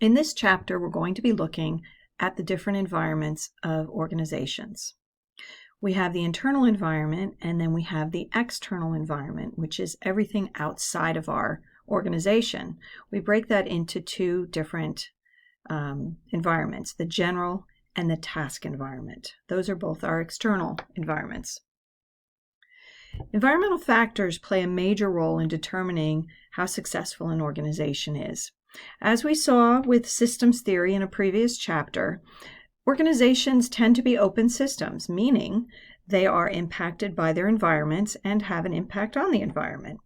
In this chapter, we're going to be looking at the different environments of organizations. We have the internal environment, and then we have the external environment, which is everything outside of our organization. We break that into two different environments, the general and the task environment. Those are both our external environments. Environmental factors play a major role in determining how successful an organization is. As we saw with systems theory in a previous chapter, organizations tend to be open systems, meaning they are impacted by their environments and have an impact on the environment.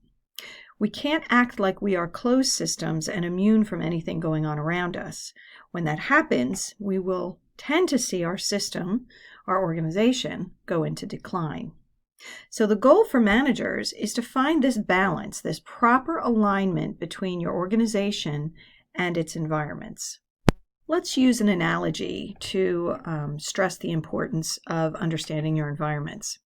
We can't act like we are closed systems and immune from anything going on around us. When that happens, we will tend to see our system, our organization, go into decline. So the goal for managers is to find this balance, this proper alignment between your organization and its environments. Let's use an analogy to stress the importance of understanding your environments.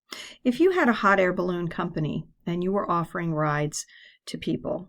If you had a hot air balloon company and you were offering rides to people,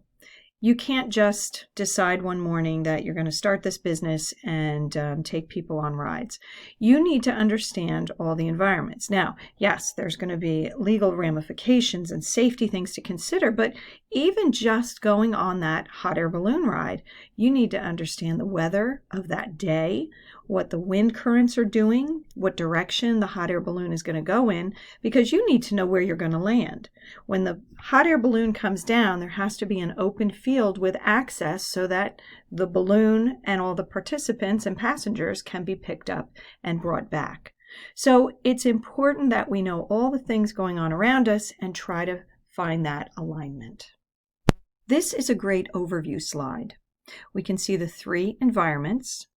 you can't just decide one morning that you're going to start this business and take people on rides. You need to understand all the environments. Now, yes, there's going to be legal ramifications and safety things to consider, but even just going on that hot air balloon ride, you need to understand the weather of that day, what the wind currents are doing, what direction the hot air balloon is going to go in, because you need to know where you're going to land. When the hot air balloon comes down, there has to be an open field with access so that the balloon and all the participants and passengers can be picked up and brought back. So it's important that we know all the things going on around us and try to find that alignment. This is a great overview slide. We can see the three environments.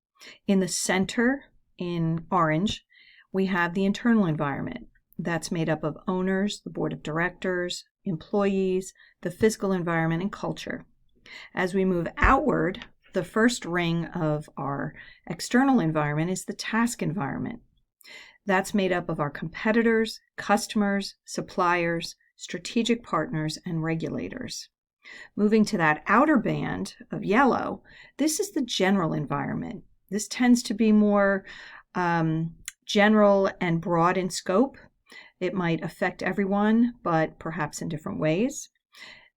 In the center, in orange, we have the internal environment. That's made up of owners, the board of directors, employees, the physical environment, and culture. As we move outward, the first ring of our external environment is the task environment. That's made up of our competitors, customers, suppliers, strategic partners, and regulators. Moving to that outer band of yellow, this is the general environment. This tends to be more general and broad in scope. It might affect everyone, but perhaps in different ways.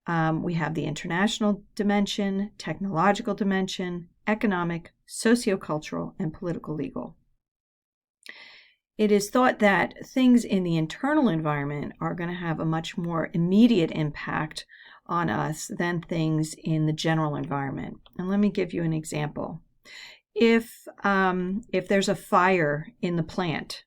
We have the international dimension, technological dimension, economic, sociocultural, and political legal. It is thought that things in the internal environment are going to have a much more immediate impact on us than things in the general environment. And let me give you an example. If there's a fire in the plant,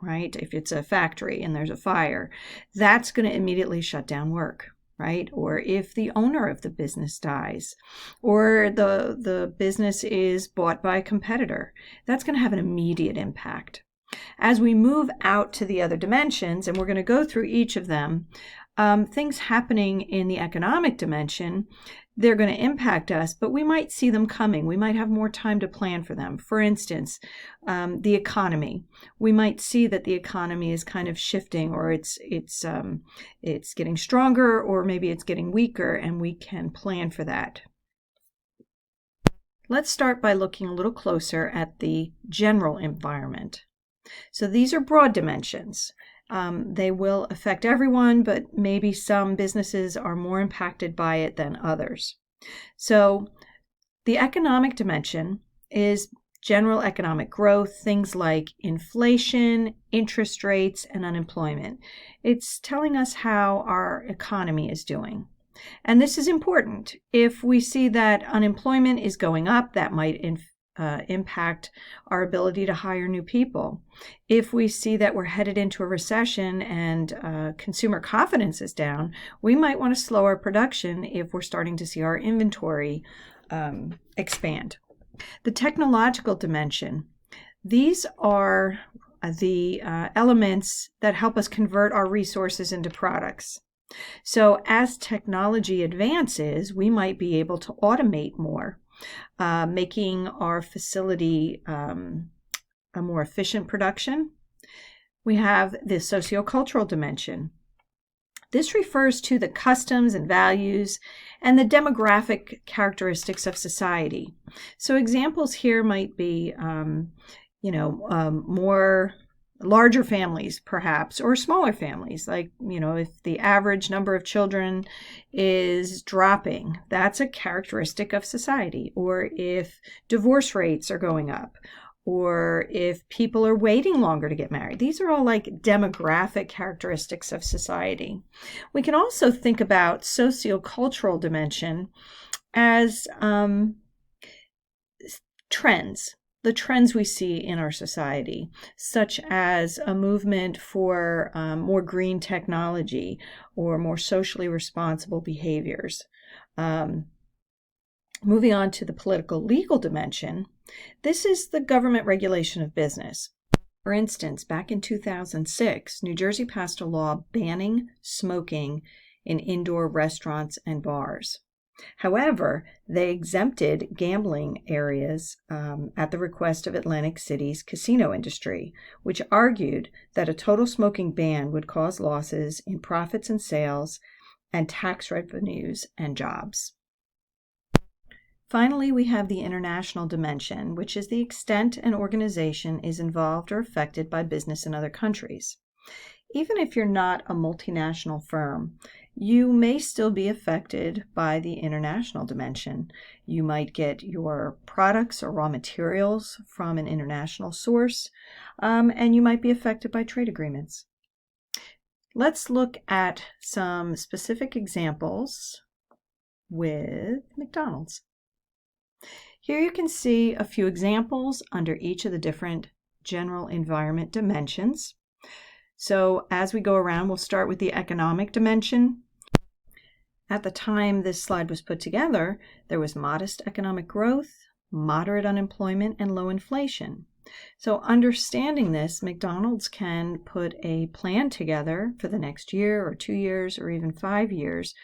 right? If it's a factory and there's a fire, that's going to immediately shut down work, right? Or if the owner of the business dies, or the business is bought by a competitor, that's going to have an immediate impact. As we move out to the other dimensions, and we're going to go through each of them, things happening in the economic dimension, they're going to impact us, but we might see them coming. We might have more time to plan for them. For instance, the economy. We might see that the economy is kind of shifting, or it's getting stronger, or maybe it's getting weaker, and we can plan for that. Let's start by looking a little closer at the general environment. So these are broad dimensions. They will affect everyone, but maybe some businesses are more impacted by it than others. So the economic dimension is general economic growth, things like inflation, interest rates, and unemployment. It's telling us how our economy is doing. And this is important. If we see that unemployment is going up, that might impact our ability to hire new people. If we see that we're headed into a recession and consumer confidence is down, we might want to slow our production if we're starting to see our inventory expand. The technological dimension, these are the elements that help us convert our resources into products. So as technology advances, we might be able to automate more, making our facility a more efficient production. We have the sociocultural dimension. This refers to the customs and values and the demographic characteristics of society. So examples here might be, more larger families perhaps, or smaller families. Like, if the average number of children is dropping, that's a characteristic of society. Or if divorce rates are going up, or if people are waiting longer to get married. These are all like demographic characteristics of society. We can also think about sociocultural dimension as trends. The trends we see in our society, such as a movement for more green technology or more socially responsible behaviors. Moving on to the political legal dimension, this is the government regulation of business. For instance, back in 2006, New Jersey passed a law banning smoking in indoor restaurants and bars. However, they exempted gambling areas at the request of Atlantic City's casino industry, which argued that a total smoking ban would cause losses in profits and sales and tax revenues and jobs. Finally, we have the international dimension, which is the extent an organization is involved or affected by business in other countries. Even if you're not a multinational firm, you may still be affected by the international dimension. You might get your products or raw materials from an international source, and you might be affected by trade agreements. Let's look at some specific examples with McDonald's. Here you can see a few examples under each of the different general environment dimensions. So as we go around, we'll start with the economic dimension. At the time this slide was put together, there was modest economic growth, moderate unemployment, and low inflation. So understanding this, McDonald's can put a plan together for the next year or 2 years or even 5 years,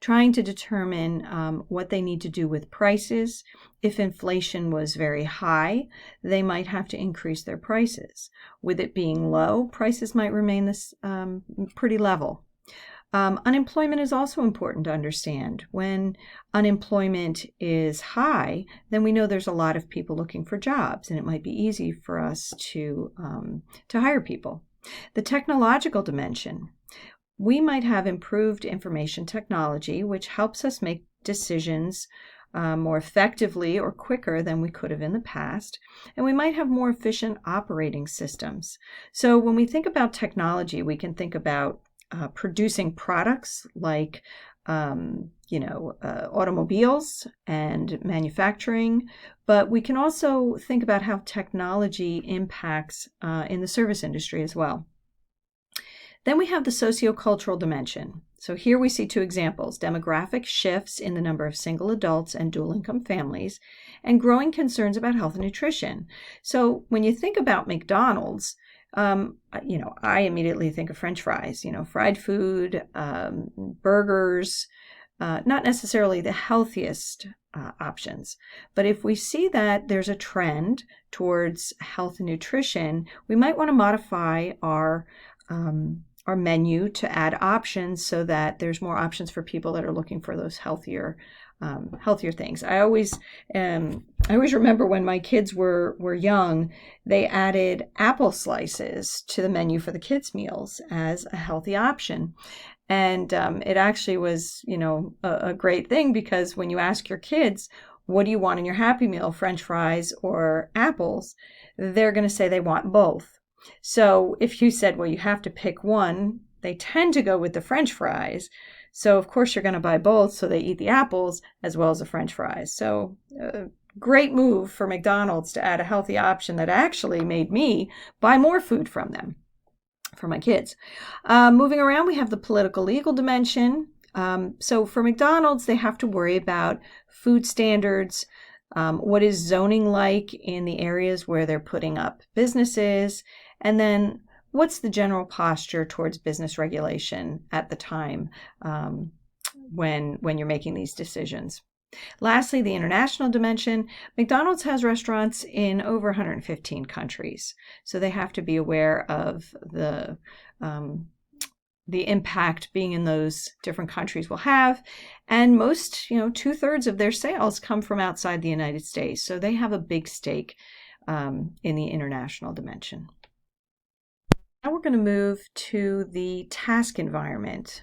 trying to determine what they need to do with prices. If inflation was very high, they might have to increase their prices. With it being low, prices might remain this pretty level. Unemployment is also important to understand. When unemployment is high, then we know there's a lot of people looking for jobs, and it might be easy for us to hire people. The technological dimension. We might have improved information technology, which helps us make decisions more effectively or quicker than we could have in the past, and we might have more efficient operating systems. So when we think about technology, we can think about producing products like automobiles and manufacturing, but we can also think about how technology impacts in the service industry as well. Then we have the sociocultural dimension. So here we see 2 examples: demographic shifts in the number of single adults and dual income families, and growing concerns about health and nutrition. So when you think about McDonald's, I immediately think of French fries, fried food, burgers, not necessarily the healthiest options. But if we see that there's a trend towards health and nutrition, we might want to modify our menu to add options so that there's more options for people that are looking for those healthier things. I always remember when my kids were young, they added apple slices to the menu for the kids' meals as a healthy option. And it actually was, a great thing, because when you ask your kids, what do you want in your Happy Meal, French fries or apples, they're going to say they want both. So if you said, well, you have to pick one, they tend to go with the French fries. So of course you're going to buy both, so they eat the apples as well as the French fries. So great move for McDonald's to add a healthy option that actually made me buy more food from them for my kids. Moving around, we have the political legal dimension. So for McDonald's, they have to worry about food standards, what is zoning like in the areas where they're putting up businesses, and then what's the general posture towards business regulation at the time when you're making these decisions. Lastly, the international dimension. McDonald's has restaurants in over 115 countries, so they have to be aware of the the impact being in those different countries will have. And most, 2/3 of their sales come from outside the United States. So they have a big stake in the international dimension. Now we're going to move to the task environment.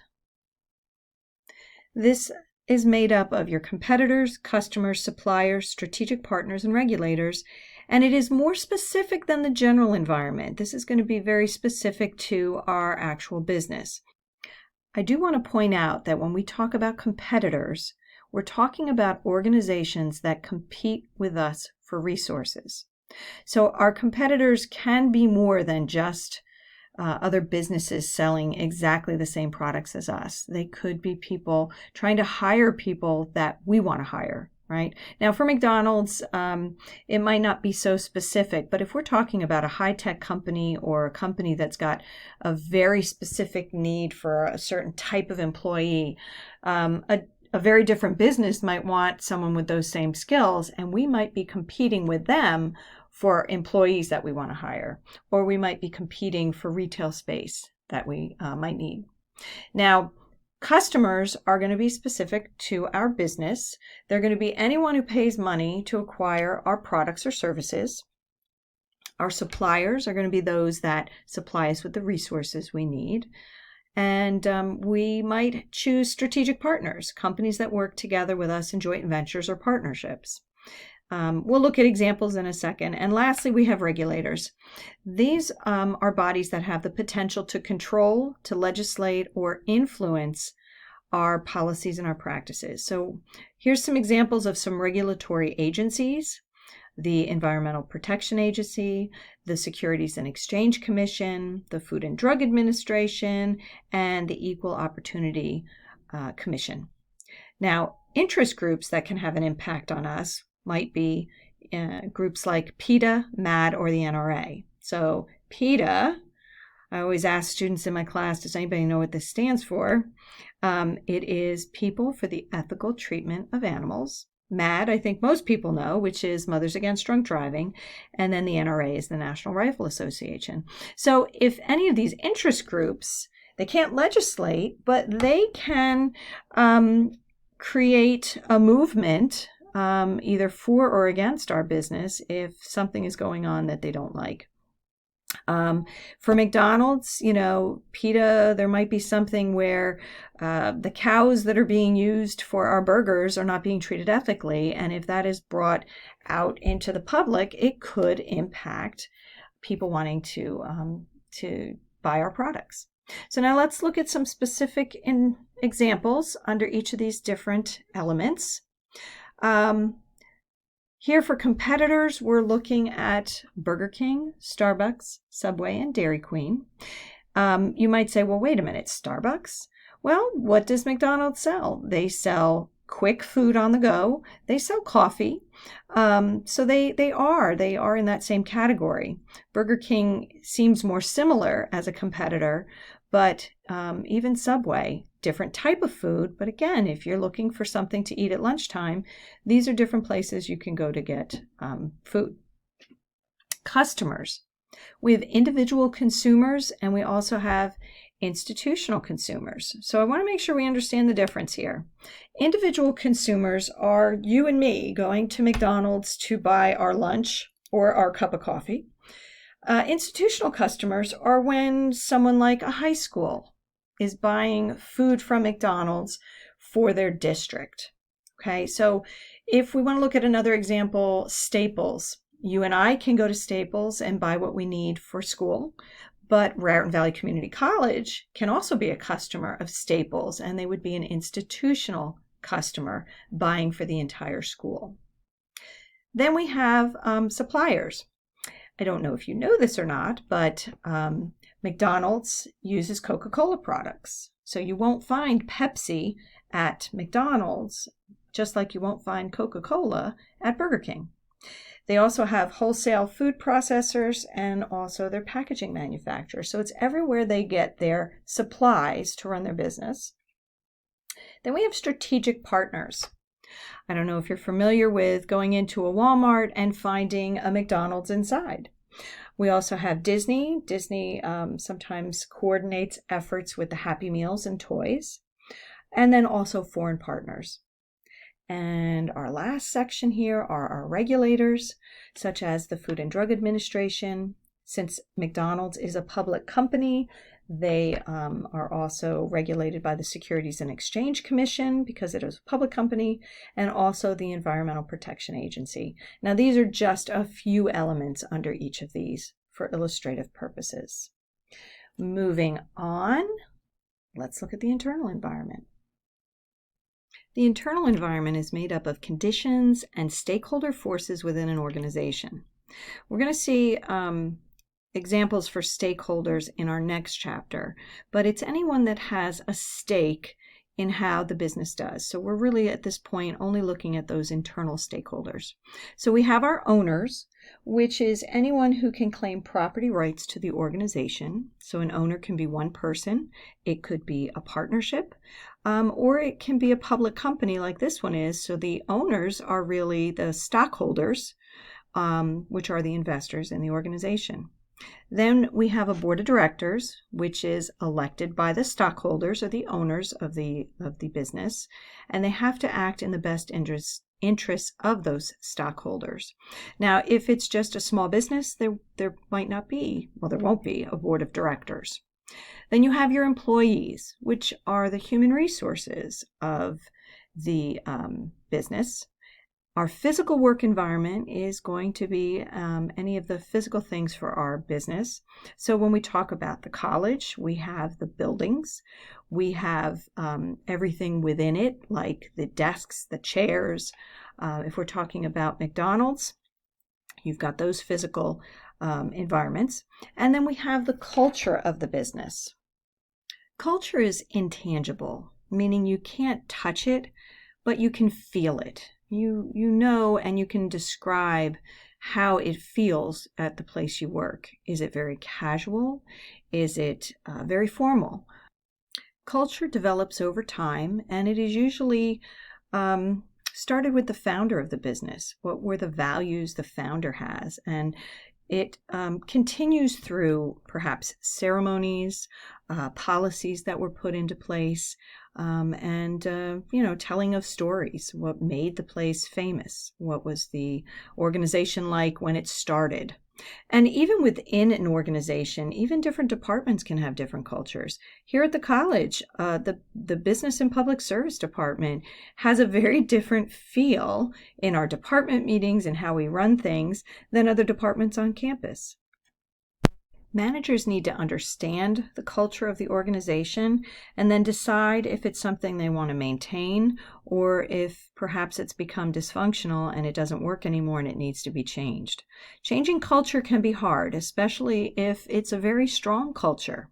This is made up of your competitors, customers, suppliers, strategic partners, and regulators. And it is more specific than the general environment. This is going to be very specific to our actual business. I do want to point out that when we talk about competitors, we're talking about organizations that compete with us for resources. So our competitors can be more than just other businesses selling exactly the same products as us. They could be people trying to hire people that we want to hire, right? Now for McDonald's, it might not be so specific, but if we're talking about a high-tech company or a company that's got a very specific need for a certain type of employee, a very different business might want someone with those same skills, and we might be competing with them for employees that we want to hire, or we might be competing for retail space that we might need. Now, customers are going to be specific to our business. They're going to be anyone who pays money to acquire our products or services. Our suppliers are going to be those that supply us with the resources we need. And we might choose strategic partners, companies that work together with us in joint ventures or partnerships. We'll look at examples in a second. And lastly, we have regulators. These are bodies that have the potential to control, to legislate, or influence our policies and our practices. So here's some examples of some regulatory agencies: the Environmental Protection Agency, the Securities and Exchange Commission, the Food and Drug Administration, and the Equal Opportunity Commission. Now, interest groups that can have an impact on us might be groups like PETA, MAD, or the NRA. So PETA, I always ask students in my class, does anybody know what this stands for? It is People for the Ethical Treatment of Animals. MAD, I think most people know, which is Mothers Against Drunk Driving. And then the NRA is the National Rifle Association. So if any of these interest groups, they can't legislate, but they can create a movement either for or against our business if something is going on that they don't like. For McDonald's, PETA, there might be something where the cows that are being used for our burgers are not being treated ethically. And if that is brought out into the public, it could impact people wanting to buy our products. So now let's look at some specific examples under each of these different elements. Here for competitors, we're looking at Burger King, Starbucks, Subway, and Dairy Queen. You might say, well, wait a minute, Starbucks? Well, what does McDonald's sell? They sell quick food on the go. They sell coffee. So they are in that same category. Burger King seems more similar as a competitor, but even Subway, different type of food. But again, if you're looking for something to eat at lunchtime, these are different places you can go to get food. Customers. We have individual consumers, and we also have institutional consumers. So I want to make sure we understand the difference here. Individual consumers are you and me going to McDonald's to buy our lunch or our cup of coffee. Institutional customers are when someone like a high school is buying food from McDonald's for their district. Okay, so if we want to look at another example, Staples. You and I can go to Staples and buy what we need for school, but Raritan Valley Community College can also be a customer of Staples, and they would be an institutional customer buying for the entire school. Then we have suppliers. I don't know if you know this or not, but McDonald's uses Coca-Cola products. So you won't find Pepsi at McDonald's, just like you won't find Coca-Cola at Burger King. They also have wholesale food processors and also their packaging manufacturers. So it's everywhere they get their supplies to run their business. Then we have strategic partners. I don't know if you're familiar with going into a Walmart and finding a McDonald's inside. We also have Disney. Disney sometimes coordinates efforts with the Happy Meals and toys, and then also foreign partners. And our last section here are our regulators, such as the Food and Drug Administration. Since McDonald's is a public company, they are also regulated by the Securities and Exchange Commission because it is a public company, and also the Environmental Protection Agency. Now, these are just a few elements under each of these for illustrative purposes. Moving on, let's look at the internal environment. The internal environment is made up of conditions and stakeholder forces within an organization. We're going to see examples for stakeholders in our next chapter, but it's anyone that has a stake in how the business does. So we're really at this point only looking at those internal stakeholders. So we have our owners, which is anyone who can claim property rights to the organization. So an owner can be one person, it could be a partnership, or it can be a public company like this one is. So the owners are really the stockholders, which are the investors in the organization. Then we have a board of directors, which is elected by the stockholders or the owners of the business, and they have to act in the best interests of those stockholders. Now, if it's just a small business, there might not be, well, there won't be a board of directors. Then you have your employees, which are the human resources of the business. Our physical work environment is going to be any of the physical things for our business. So when we talk about the college, we have the buildings, we have everything within it, like the desks, the chairs. If we're talking about McDonald's, you've got those physical environments. And then we have the culture of the business. Culture is intangible, meaning you can't touch it, but you can feel it. You know, and you can describe how it feels at the place you work. Is it very casual? Is it very formal? Culture develops over time, and it is usually started with the founder of the business. What were the values the founder has? And it continues through perhaps ceremonies, policies that were put into place, and telling of stories. What made the place famous? What was the organization like when it started? And even within an organization, even different departments can have different cultures. Here at the college, the Business and Public Service Department has a very different feel in our department meetings and how we run things than other departments on campus. Managers need to understand the culture of the organization and then decide if it's something they want to maintain or if perhaps it's become dysfunctional and it doesn't work anymore and it needs to be changed. Changing culture can be hard, especially if it's a very strong culture.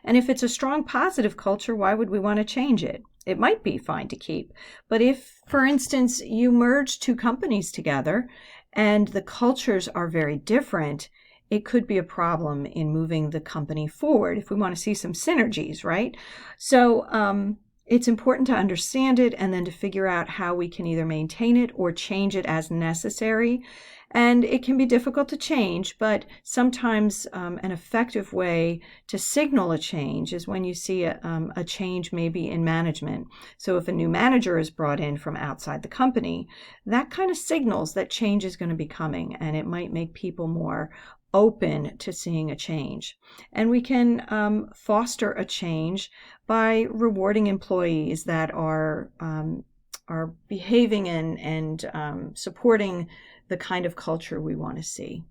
And if it's a strong positive culture, why would we want to change it? It might be fine to keep. But if, for instance, you merge two companies together and the cultures are very different, it could be a problem in moving the company forward if we want to see some synergies, right? So it's important to understand it and then to figure out how we can either maintain it or change it as necessary. And it can be difficult to change, but sometimes an effective way to signal a change is when you see a change maybe in management. So if a new manager is brought in from outside the company, that kind of signals that change is going to be coming, and it might make people more open to seeing a change. And we can foster a change by rewarding employees that are behaving and supporting the kind of culture we want to see.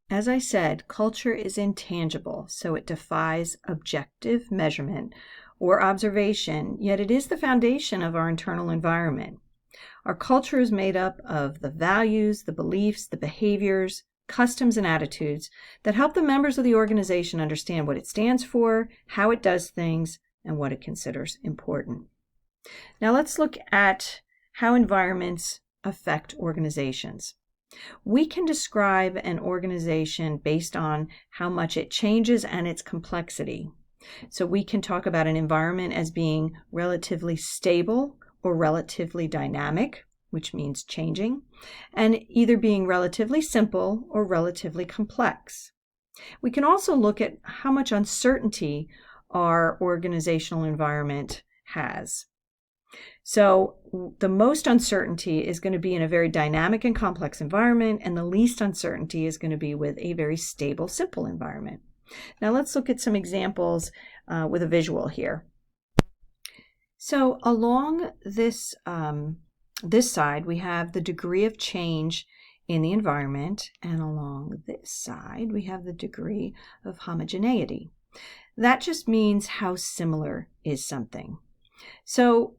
As I said, culture is intangible, so it defies objective measurement or observation, yet it is the foundation of our internal environment. Our culture is made up of the values, the beliefs, the behaviors, customs, and attitudes that help the members of the organization understand what it stands for, how it does things, and what it considers important. Now let's look at how environments affect organizations. We can describe an organization based on how much it changes and its complexity. So we can talk about an environment as being relatively stable or relatively dynamic. which means changing, and either being relatively simple or relatively complex. We can also look at how much uncertainty our organizational environment has. So the most uncertainty is going to be in a very dynamic and complex environment, and the least uncertainty is going to be with a very stable, simple environment. Now let's look at some examples with a visual here. So along this side, we have the degree of change in the environment, and along this side, we have the degree of homogeneity. That just means how similar is something. So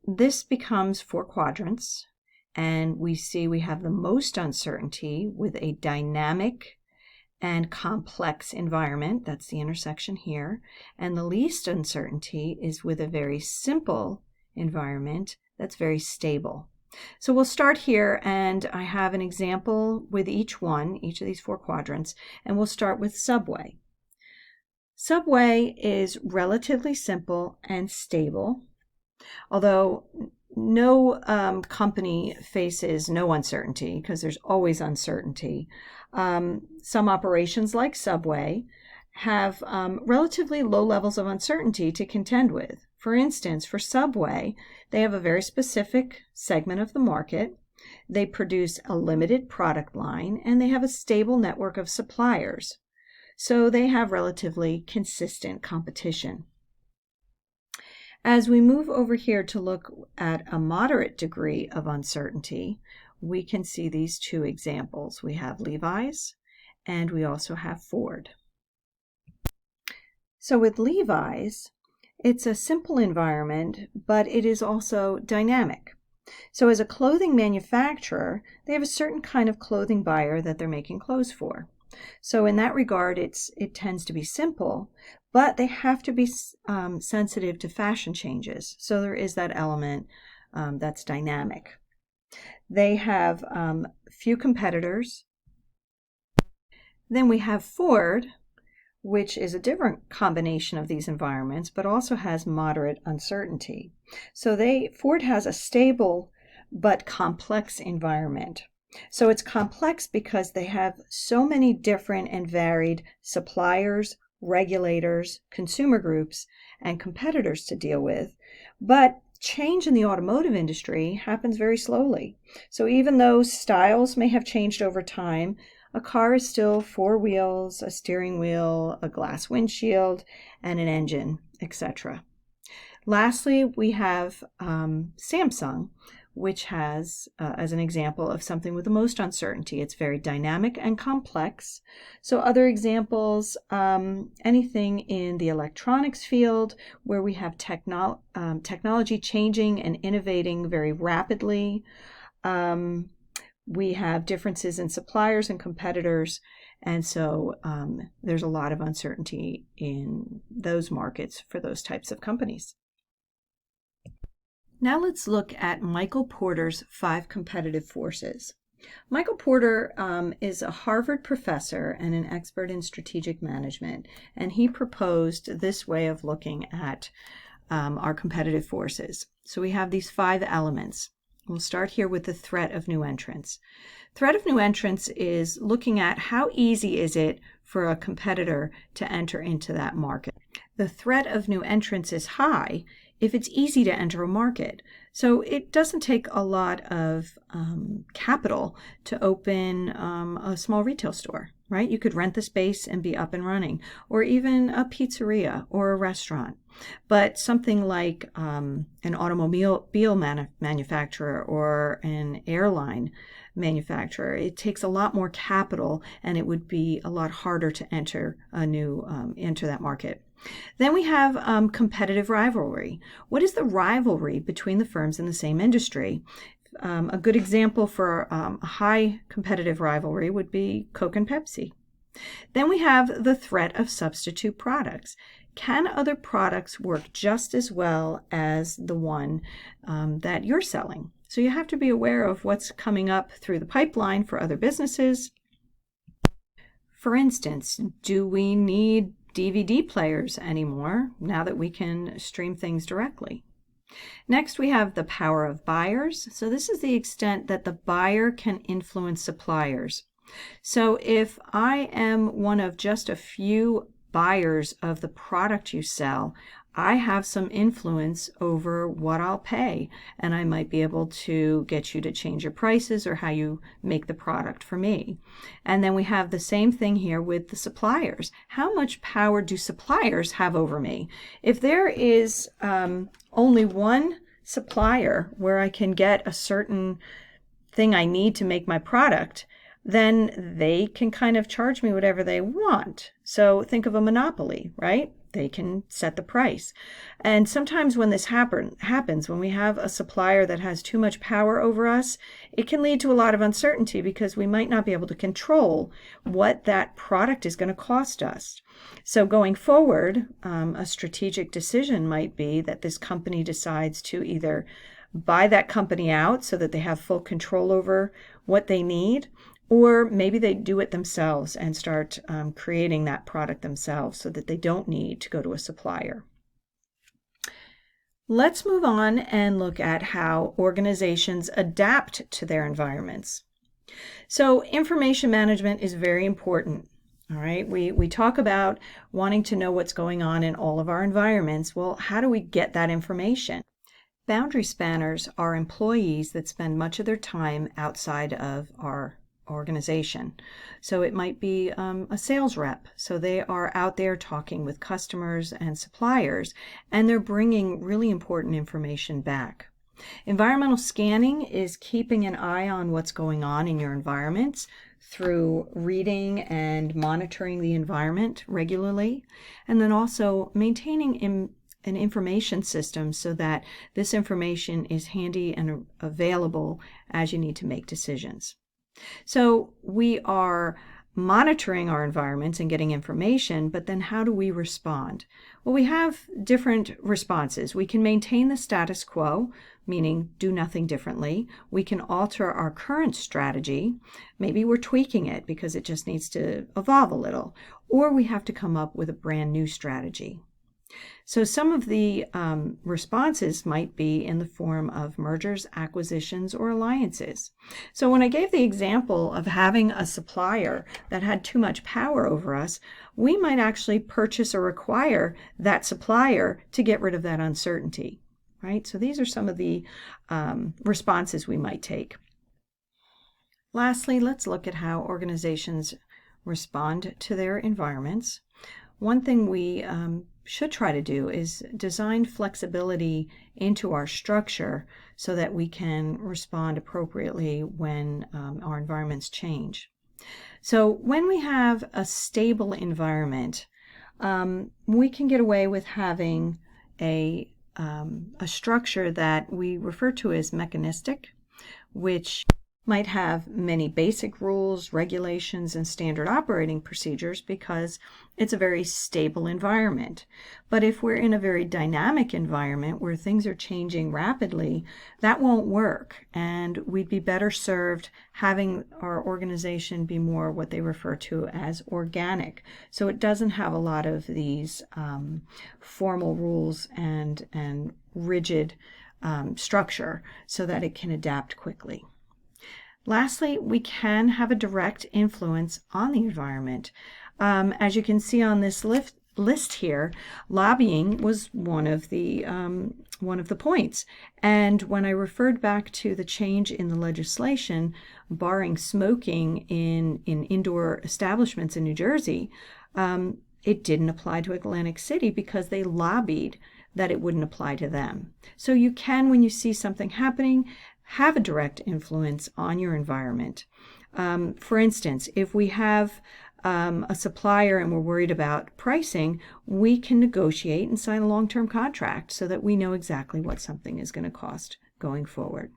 this becomes 4 quadrants, and we see we have the most uncertainty with a dynamic and complex environment. That's the intersection here. And the least uncertainty is with a very simple environment that's very stable. So we'll start here, and I have an example with each of these 4 quadrants, and we'll start with Subway. Subway is relatively simple and stable, although no company faces no uncertainty, because there's always uncertainty. Some operations like Subway have relatively low levels of uncertainty to contend with. For instance, for Subway, they have a very specific segment of the market. They produce a limited product line, and they have a stable network of suppliers. So they have relatively consistent competition. As we move over here to look at a moderate degree of uncertainty, we can see these 2 examples. We have Levi's, and we also have Ford. So with Levi's, it's a simple environment, but it is also dynamic. So as a clothing manufacturer, they have a certain kind of clothing buyer that they're making clothes for. So in that regard, it tends to be simple, but they have to be sensitive to fashion changes. So there is that element that's dynamic. They have few competitors. Then we have Ford, which is a different combination of these environments, but also has moderate uncertainty. So Ford has a stable but complex environment. So it's complex because they have so many different and varied suppliers, regulators, consumer groups, and competitors to deal with. But change in the automotive industry happens very slowly. So even though styles may have changed over time, a car is still 4 wheels, a steering wheel, a glass windshield, and an engine, etc. Lastly, we have Samsung, which has, as an example of something with the most uncertainty, it's very dynamic and complex. So other examples, anything in the electronics field where we have technology changing and innovating very rapidly. We have differences in suppliers and competitors, and so there's a lot of uncertainty in those markets for those types of companies. Now let's look at Michael Porter's 5 competitive forces. Michael Porter is a Harvard professor and an expert in strategic management, and he proposed this way of looking at our competitive forces. So we have these 5 elements. We'll start here with the threat of new entrants. Threat of new entrants is looking at how easy is it for a competitor to enter into that market. The threat of new entrants is high if it's easy to enter a market. So it doesn't take a lot of capital to open a small retail store, right? You could rent the space and be up and running, or even a pizzeria or a restaurant. But something like an automobile manufacturer or an airline manufacturer, it takes a lot more capital, and it would be a lot harder to enter that market. Then we have competitive rivalry. What is the rivalry between the firms in the same industry? A good example for a high competitive rivalry would be Coke and Pepsi. Then we have the threat of substitute products. Can other products work just as well as the one that you're selling? So you have to be aware of what's coming up through the pipeline for other businesses. For instance, do we need DVD players anymore now that we can stream things directly? Next, we have the power of buyers. So this is the extent that the buyer can influence suppliers. So if I am one of just a few buyers of the product you sell, I have some influence over what I'll pay, and I might be able to get you to change your prices or how you make the product for me. And then we have the same thing here with the suppliers. How much power do suppliers have over me? If there is only one supplier where I can get a certain thing I need to make my product, then they can kind of charge me whatever they want. So think of a monopoly, right? They can set the price. And sometimes when this happens, when we have a supplier that has too much power over us, it can lead to a lot of uncertainty because we might not be able to control what that product is going to cost us. So going forward, a strategic decision might be that this company decides to either buy that company out so that they have full control over what they need, or maybe they do it themselves and start creating that product themselves so that they don't need to go to a supplier. Let's move on and look at how organizations adapt to their environments. So information management is very important. All right, we talk about wanting to know what's going on in all of our environments. Well, how do we get that information? Boundary spanners are employees that spend much of their time outside of our organization. So it might be a sales rep. So they are out there talking with customers and suppliers, and they're bringing really important information back. Environmental scanning is keeping an eye on what's going on in your environments through reading and monitoring the environment regularly, and then also maintaining an information system so that this information is handy and available as you need to make decisions. So we are monitoring our environments and getting information, but then how do we respond? Well, we have different responses. We can maintain the status quo, meaning do nothing differently. We can alter our current strategy. Maybe we're tweaking it because it just needs to evolve a little, or we have to come up with a brand new strategy. So some of the responses might be in the form of mergers, acquisitions, or alliances. So when I gave the example of having a supplier that had too much power over us, we might actually purchase or acquire that supplier to get rid of that uncertainty, right? So these are some of the responses we might take. Lastly, let's look at how organizations respond to their environments. One thing we should try to do is design flexibility into our structure so that we can respond appropriately when our environments change. So when we have a stable environment, we can get away with having a structure that we refer to as mechanistic, which might have many basic rules, regulations, and standard operating procedures because it's a very stable environment. But if we're in a very dynamic environment where things are changing rapidly, that won't work, and we'd be better served having our organization be more what they refer to as organic. So it doesn't have a lot of these formal rules and rigid structure so that it can adapt quickly. Lastly, we can have a direct influence on the environment. As you can see on this list here, lobbying was one of the points. And when I referred back to the change in the legislation barring smoking in indoor establishments in New Jersey, it didn't apply to Atlantic City because they lobbied that it wouldn't apply to them. So you can, when you see something happening, have a direct influence on your environment. For instance, if we have a supplier and we're worried about pricing, we can negotiate and sign a long-term contract so that we know exactly what something is going to cost going forward.